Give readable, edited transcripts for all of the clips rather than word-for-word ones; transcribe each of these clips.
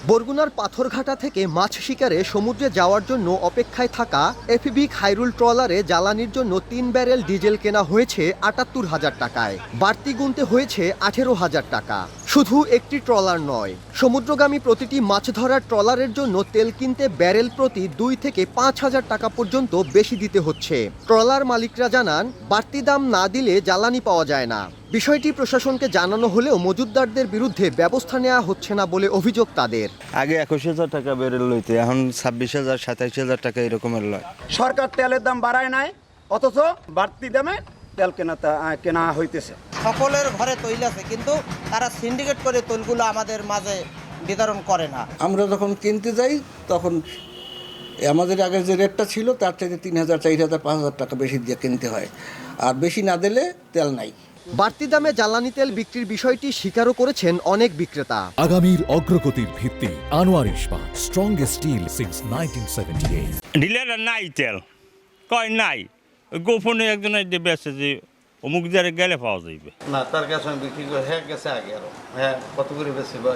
বরগুনার পাথরঘাটা থেকে মাছ শিকারে সমুদ্রে যাওয়ার জন্য অপেক্ষায় থাকা এফবি খাইরুল ট্রলারে জ্বালানির জন্য ৩ ব্যারেল ডিজেল কেনা হয়েছে ৭৮,০০০ টাকায়। বাড়তি গুনতে হয়েছে ১৮,০০০ টাকা। শুধু একটি ট্রলার নয়, সমুদ্রগামী প্রতিটি মাছ ধরার ট্রলারের জন্য তেল কিনতে ব্যারেল প্রতি ২ থেকে ৫,০০০ টাকা পর্যন্ত বেশি দিতে হচ্ছে। ট্রলার মালিকরা জানান, বাড়তি দাম না দিলে জ্বালানি পাওয়া যায় না। বিষয়টি প্রশাসনকে জানানো হলেও মজুতদারদের বিরুদ্ধে ব্যবস্থা নেওয়া হচ্ছে না বলে অভিযোগ তাদের। আগে ২১,০০০ টাকা বেরেল লইতে, এখন ২৬,০০০, ২৭,০০০ টাকা এরকমের লয়। সরকার তেলের দাম বাড়ায় নাই, অথচ বাড়তি দামে তেল কেনা হইতেছে। সকলের ঘরে তৈল আছে, কিন্তু তারা সিন্ডিকেট করে তৈলগুলো আমাদের মাঝে বিতরণ করে না। আমরা যখন কিনতে যাই তখন আমাদের আগের যে রেটটা ছিল তার চাইতে ৩,০০০, ৪,০০০, ৫,০০০ টাকা বেশি দিয়ে কিনতে হয়, আর বেশি না দিলে তেল নাই। বাড়তি দামে জ্বালানি তেল বিক্রির বিষয়টি স্বীকারও করেছেন অনেক বিক্রেতা। আগামীর অগ্রগতির ভিত্তি আনোয়ার ইস্পাত, স্ট্রংগেস্ট স্টিল সিন্স 1978। ডিলার নাই তেল কয় নাই, গোপনে একজন বেছে যে অমুক জায়গায় গেলে পাওয়া যাইবে না, তার কাছে আমি বিক্রি করে হ্যাঁ গেছে আগে আরো হ্যাঁ কত করে বেশি বা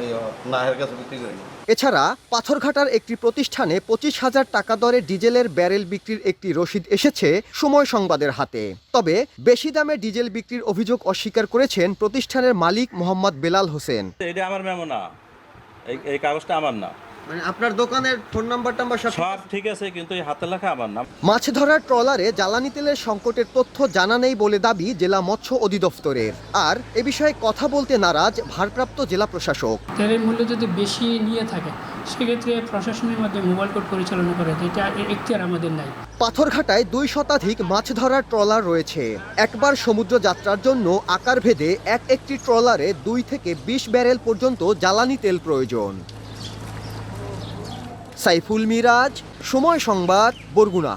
না এর কাছে বিক্রি করি। এছাড়া পাথরঘাটার একটি প্রতিষ্ঠানে ২৫,০০০ টাকা দরে ডিজেলের ব্যারেল বিক্রির একটি রসিদ এসেছে সময় সংবাদের হাতে। তবে বেশি দামে ডিজেল বিক্রির অভিযোগ অস্বীকার করেছেন প্রতিষ্ঠানের মালিক মোহাম্মদ বেলাল হোসেন। এটা আমার মেমো না, এই কাগজটা আমার না। মানে আপনার দোকানের ফোন নাম্বার সব ঠিক আছে, কিন্তু এই হাতে লেখা আমার নাম। মাছ ধরার ট্রলারে জ্বালানি তেলের সংকটের তথ্য জানা নেই বলে দাবি জেলা মৎস্য অধিদপ্তরের। আর এ বিষয়ে কথা বলতে নারাজ ভারপ্রাপ্ত জেলা প্রশাসক। তেলের মূল্য যদি বেশি নিয়ে থাকে সেক্ষেত্রে প্রশাসনের মাধ্যমে মোবাইল কোর্ট পরিচালনা করে, এটা এখতিয়ার আমাদের নাই। পাথরঘাটায় ২ শতাধিক মাছ ধরার ট্রলার রয়েছে। একবার সমুদ্র যাত্রার জন্য আকার ভেদে একটি ট্রলারে ২ থেকে ২০ ব্যারেল পর্যন্ত জ্বালানি তেল প্রয়োজন। সাইফুল মিরাজ, সময় সংবাদ, বরগুনা।